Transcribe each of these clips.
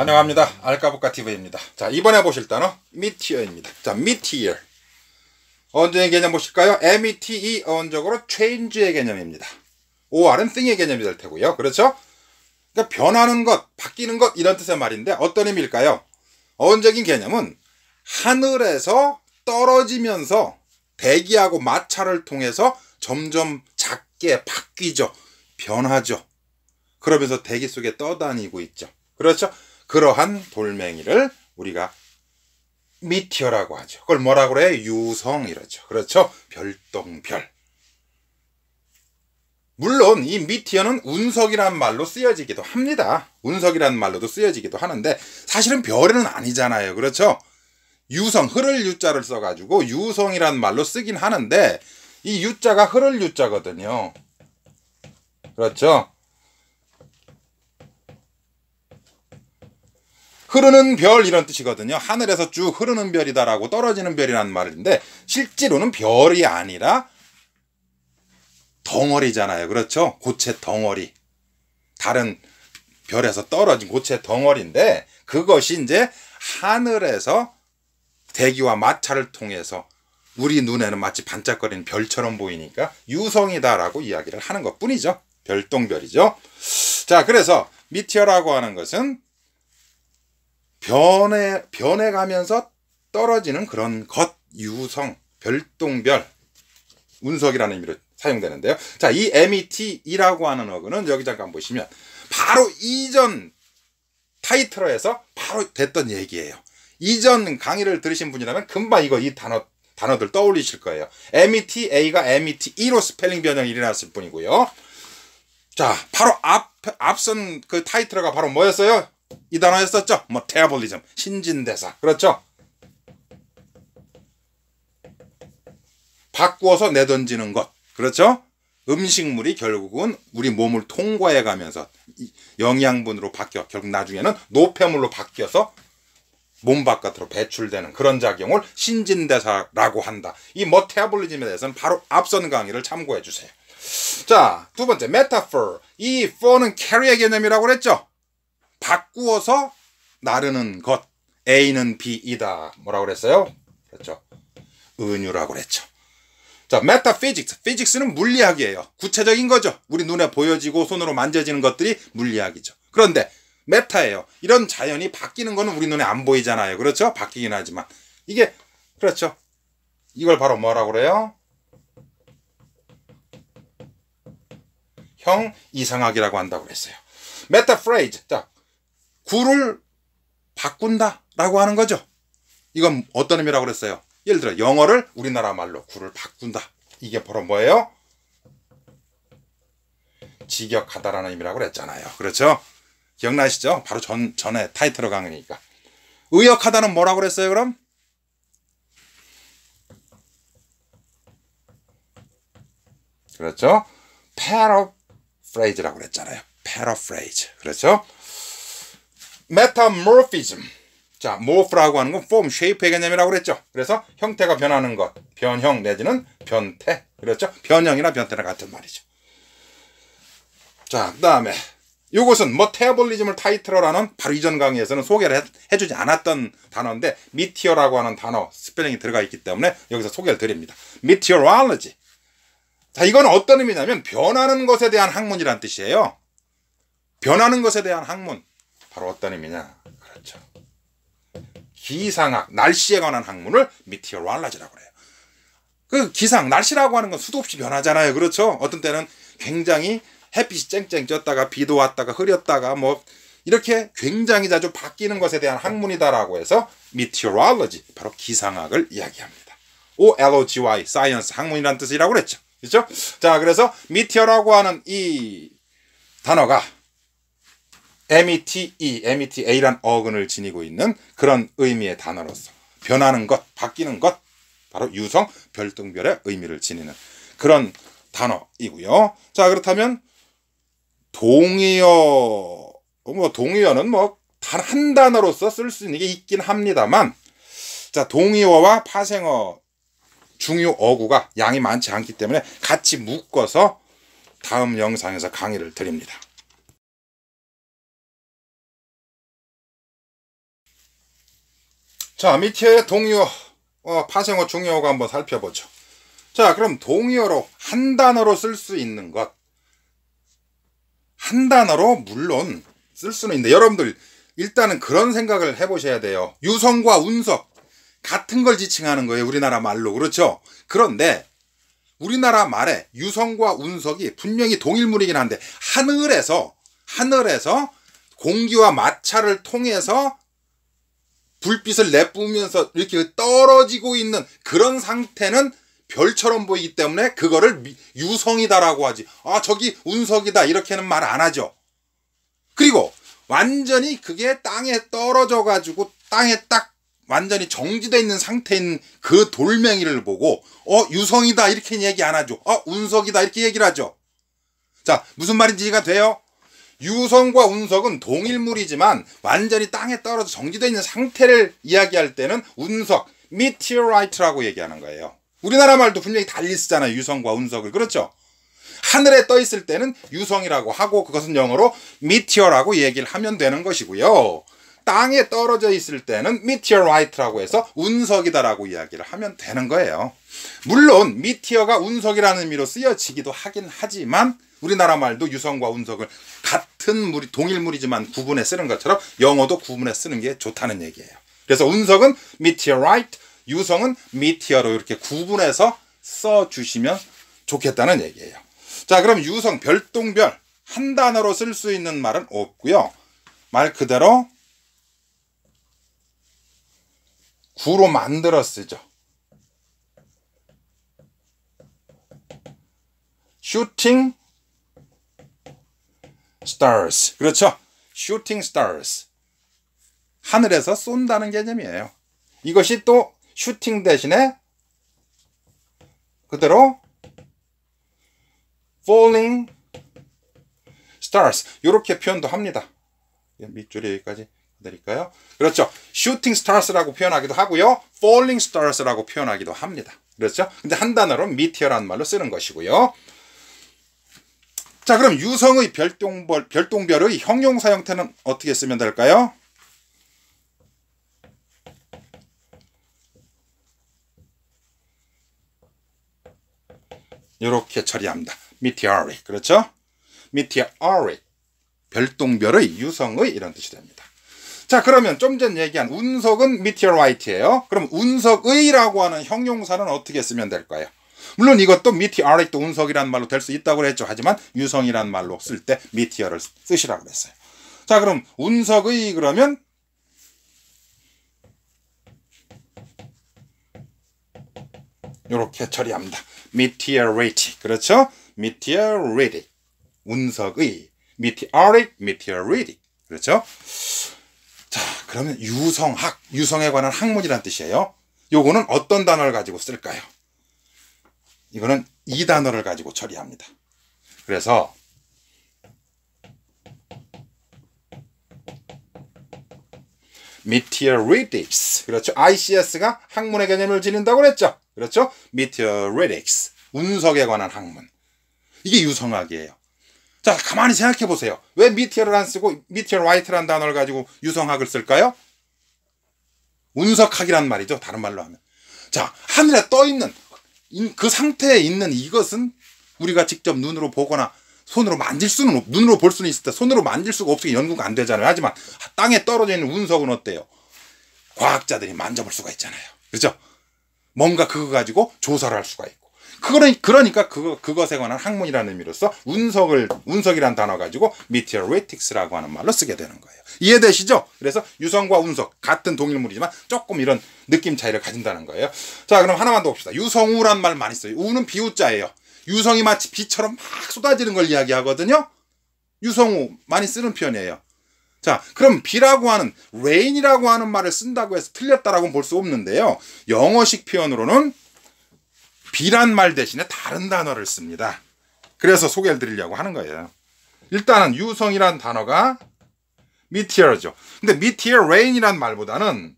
환영합니다. 알까부까 TV입니다. 자, 이번에 보실 단어 meteor입니다. 자, meteor. 어원적인 개념 보실까요? mete 어원적으로 change의 개념입니다. or은 thing의 개념이 될 테고요. 그렇죠? 그러니까 변하는 것, 바뀌는 것 이런 뜻의 말인데 어떤 의미일까요? 어원적인 개념은 하늘에서 떨어지면서 대기하고 마찰을 통해서 점점 작게 바뀌죠. 변하죠. 그러면서 대기 속에 떠다니고 있죠. 그렇죠? 그러한 돌멩이를 우리가 미티어라고 하죠. 그걸 뭐라고 그래요? 유성 이러죠. 그렇죠? 별똥별. 물론 이 미티어는 운석이란 말로 쓰여지기도 합니다. 운석이란 말로도 쓰여지기도 하는데 사실은 별은 아니잖아요. 그렇죠? 유성, 흐를 유자를 써가지고 유성이란 말로 쓰긴 하는데 이 유자가 흐를 유자거든요. 그렇죠? 흐르는 별 이런 뜻이거든요. 하늘에서 쭉 흐르는 별이다라고 떨어지는 별이라는 말인데 실제로는 별이 아니라 덩어리잖아요. 그렇죠? 고체 덩어리. 다른 별에서 떨어진 고체 덩어리인데 그것이 이제 하늘에서 대기와 마찰을 통해서 우리 눈에는 마치 반짝거리는 별처럼 보이니까 유성이다라고 이야기를 하는 것 뿐이죠. 별똥별이죠. 자, 그래서 미티어라고 하는 것은 변해가면서 떨어지는 그런 것, 유성, 별똥별, 운석이라는 의미로 사용되는데요. 자, 이 MET이라고 하는 어근은 여기 잠깐 보시면 바로 이전 타이틀에서 바로 됐던 얘기예요. 이전 강의를 들으신 분이라면 금방 이 단어들 떠올리실 거예요. META가 METE로 스펠링 변형이 일어났을 뿐이고요. 자, 바로 앞선 그 타이틀가 바로 뭐였어요? 이 단어였었죠? 메타볼리즘, 신진대사. 그렇죠? 바꾸어서 내던지는 것. 그렇죠? 음식물이 결국은 우리 몸을 통과해 가면서 영양분으로 바뀌어 결국 나중에는 노폐물로 바뀌어서 몸 바깥으로 배출되는 그런 작용을 신진대사라고 한다. 이 메타볼리즘에 대해서는 바로 앞선 강의를 참고해 주세요. 자, 두 번째 metaphor. 이 for는 carry의 개념이라고 그랬죠? 바꾸어서 나르는 것. A는 B이다. 뭐라고 그랬어요? 그렇죠. 은유라고 그랬죠. 자, metaphysics. physics는 물리학이에요. 구체적인 거죠. 우리 눈에 보여지고 손으로 만져지는 것들이 물리학이죠. 그런데 메타예요. 이런 자연이 바뀌는 거는 우리 눈에 안 보이잖아요. 그렇죠? 바뀌긴 하지만 이게 그렇죠. 이걸 바로 뭐라고 그래요? 형 이상학이라고 한다고 그랬어요. metaphrase. 자, 구를 바꾼다 라고 하는 거죠. 이건 어떤 의미라고 그랬어요? 예를 들어 영어를 우리나라 말로 구를 바꾼다. 이게 바로 뭐예요? 직역하다라는 의미라고 그랬잖아요. 그렇죠? 기억나시죠? 바로 전에 타이틀로 강의니까. 의역하다는 뭐라고 그랬어요, 그럼? 그렇죠? paraphrase라고 그랬잖아요. paraphrase. 그렇죠? metamorphism. 자, morph라고 하는 건 form, shape의 개념이라고 그랬죠. 그래서 형태가 변하는 것, 변형 내지는 변태. 그렇죠? 변형이나 변태랑 같은 말이죠. 자, 그 다음에 이것은 메타볼리즘을 타이틀로 하는 바로 이전 강의에서는 소개를 해주지 않았던 단어인데 meteor라고 하는 단어 스펠링이 들어가 있기 때문에 여기서 소개를 드립니다. meteorology. 자, 이건 어떤 의미냐면 변하는 것에 대한 학문이란 뜻이에요. 변하는 것에 대한 학문. 바로 어떤 의미냐? 그렇죠. 기상학, 날씨에 관한 학문을 meteorology라고 그래요. 그 기상, 날씨라고 하는 건 수도 없이 변하잖아요. 그렇죠? 어떤 때는 굉장히 햇빛이 쨍쨍 쪘다가 비도 왔다가 흐렸다가 뭐 이렇게 굉장히 자주 바뀌는 것에 대한 학문이다라고 해서 meteorology, 바로 기상학을 이야기합니다. OLOGY, science, 학문이라는 뜻이라고 그랬죠. 그렇죠? 자, 그래서 meteor라고 하는 이 단어가 META란 어근을 지니고 있는 그런 의미의 단어로서 변하는 것, 바뀌는 것, 바로 유성, 별똥별의 의미를 지니는 그런 단어이고요. 자, 그렇다면 동의어, 동의어는 단 한 단어로서 쓸 수 있는 게 있긴 합니다만, 자, 동의어와 파생어, 중요 어구가 양이 많지 않기 때문에 같이 묶어서 다음 영상에서 강의를 드립니다. 자, 미티어의 동의어, 파생어, 중요어가 한번 살펴보죠. 자, 그럼 동의어로 한 단어로 쓸 수 있는 것. 한 단어로 물론 쓸 수는 있는데, 여러분들 일단은 그런 생각을 해보셔야 돼요. 유성과 운석 같은 걸 지칭하는 거예요. 우리나라 말로. 그렇죠? 그런데 우리나라 말에 유성과 운석이 분명히 동일물이긴 한데 하늘에서 공기와 마찰을 통해서 불빛을 내뿜으면서 이렇게 떨어지고 있는 그런 상태는 별처럼 보이기 때문에 그거를 유성이다라고 하지. 아, 저기 운석이다 이렇게는 말 안 하죠. 그리고 완전히 그게 땅에 떨어져 가지고 땅에 딱 완전히 정지되어 있는 상태인 그 돌멩이를 보고 유성이다 이렇게 얘기 안 하죠. 운석이다 이렇게 얘기를 하죠. 자, 무슨 말인지 이해가 돼요? 유성과 운석은 동일물이지만 완전히 땅에 떨어져 정지되어 있는 상태를 이야기할 때는 운석, meteorite라고 얘기하는 거예요. 우리나라 말도 분명히 달리 쓰잖아요. 유성과 운석을. 그렇죠? 하늘에 떠 있을 때는 유성이라고 하고 그것은 영어로 meteor라고 얘기를 하면 되는 것이고요. 땅에 떨어져 있을 때는 meteorite라고 해서 운석이다라고 이야기를 하면 되는 거예요. 물론 meteor가 운석이라는 의미로 쓰여지기도 하긴 하지만 우리나라 말도 유성과 운석을 같은 물이 동일물이지만 구분해 쓰는 것처럼 영어도 구분해 쓰는 게 좋다는 얘기예요. 그래서 운석은 meteorite, 유성은 meteor로 이렇게 구분해서 써주시면 좋겠다는 얘기예요. 자, 그럼 유성, 별똥별 한 단어로 쓸 수 있는 말은 없고요. 말 그대로 구로 만들어 쓰죠. shooting stars. 그렇죠? shooting stars. 하늘에서 쏜다는 개념이에요. 이것이 또 슈팅 대신에 그대로 falling stars 이렇게 표현도 합니다. 밑줄이 여기까지 드릴까요? 그렇죠. shooting stars라고 표현하기도 하고요. falling stars라고 표현하기도 합니다. 그렇죠? 근데 한 단어로 meteor라는 말로 쓰는 것이고요. 자, 그럼 유성의 별똥별의 형용사 형태는 어떻게 쓰면 될까요? 이렇게 처리합니다. meteoric. 그렇죠? meteoric. 별똥별의, 유성의 이런 뜻이 됩니다. 자, 그러면 좀 전 얘기한 운석은 meteorite예요. 그럼 운석의라고 하는 형용사는 어떻게 쓰면 될까요? 물론 이것도 meteoric도 운석이라는 말로 될 수 있다고 했죠. 하지만 유성이라는 말로 쓸 때 meteor을 쓰시라고 그랬어요. 자, 그럼 운석의 그러면 이렇게 처리합니다. meteoritic. 그렇죠? meteoritic. 운석의. meteoric, meteoritic. 그렇죠? 자, 그러면 유성학. 유성에 관한 학문이란 뜻이에요. 요거는 어떤 단어를 가지고 쓸까요? 이거는 이 단어를 가지고 처리합니다. 그래서 meteoritics. 그렇죠? ICS가 학문의 개념을 지닌다고 그랬죠? 그렇죠? meteoritics. 운석에 관한 학문. 이게 유성학이에요. 자, 가만히 생각해 보세요. 왜 meteor을 안 쓰고 meteorite라는 단어를 가지고 유성학을 쓸까요? 운석학이란 말이죠. 다른 말로 하면. 자, 하늘에 떠 있는 그 상태에 있는 이것은 우리가 직접 눈으로 보거나 손으로 만질 수는 눈으로 볼 수는 있을 때 손으로 만질 수가 없으니 연구가 안 되잖아요. 하지만 땅에 떨어져 있는 운석은 어때요? 과학자들이 만져볼 수가 있잖아요. 그렇죠? 뭔가 그거 가지고 조사를 할 수가 있고. 그러니까 그것에 관한 학문이라는 의미로서 운석이라는 단어 가지고 meteoritics라고 하는 말로 쓰게 되는 거예요. 이해되시죠? 그래서 유성과 운석 같은 동일물이지만 조금 이런 느낌 차이를 가진다는 거예요. 자, 그럼 하나만 더 봅시다. 유성우란 말 많이 써요. 우는 비우자예요. 유성이 마치 비처럼 막 쏟아지는 걸 이야기하거든요. 유성우 많이 쓰는 표현이에요. 자, 그럼 비라고 하는 rain이라고 하는 말을 쓴다고 해서 틀렸다라고는 볼 수 없는데요. 영어식 표현으로는 비란 말 대신에 다른 단어를 씁니다. 그래서 소개를 드리려고 하는 거예요. 일단은 유성이란 단어가 meteor죠. 근데 meteor rain이란 말보다는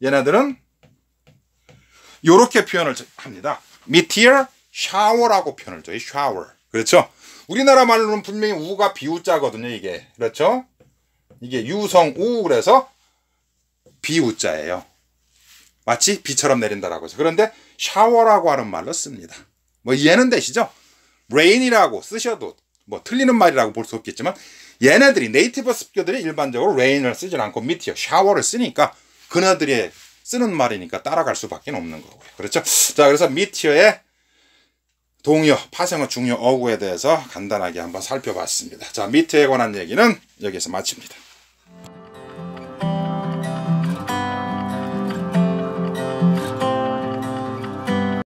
얘네들은 이렇게 표현을 합니다. meteor shower라고 표현을 줘요. shower. 그렇죠? 우리나라 말로는 분명히 우가 비우자거든요. 이게. 그렇죠? 이게 유성우 그래서 비우자예요. 마치 비처럼 내린다라고 해서. 그런데 샤워라고 하는 말로 씁니다. 뭐 이해는 되시죠? rain이라고 쓰셔도 뭐 틀리는 말이라고 볼 수 없겠지만 얘네들이 네이티브 스피커들이 일반적으로 rain을 쓰지 않고 meteor, 샤워를 쓰니까 그네들이 쓰는 말이니까 따라갈 수밖에 없는 거고요. 그렇죠? 자, 그래서 meteor의 동요, 파생어, 중요, 어구에 대해서 간단하게 한번 살펴봤습니다. 자, meteor에 관한 얘기는 여기서 마칩니다.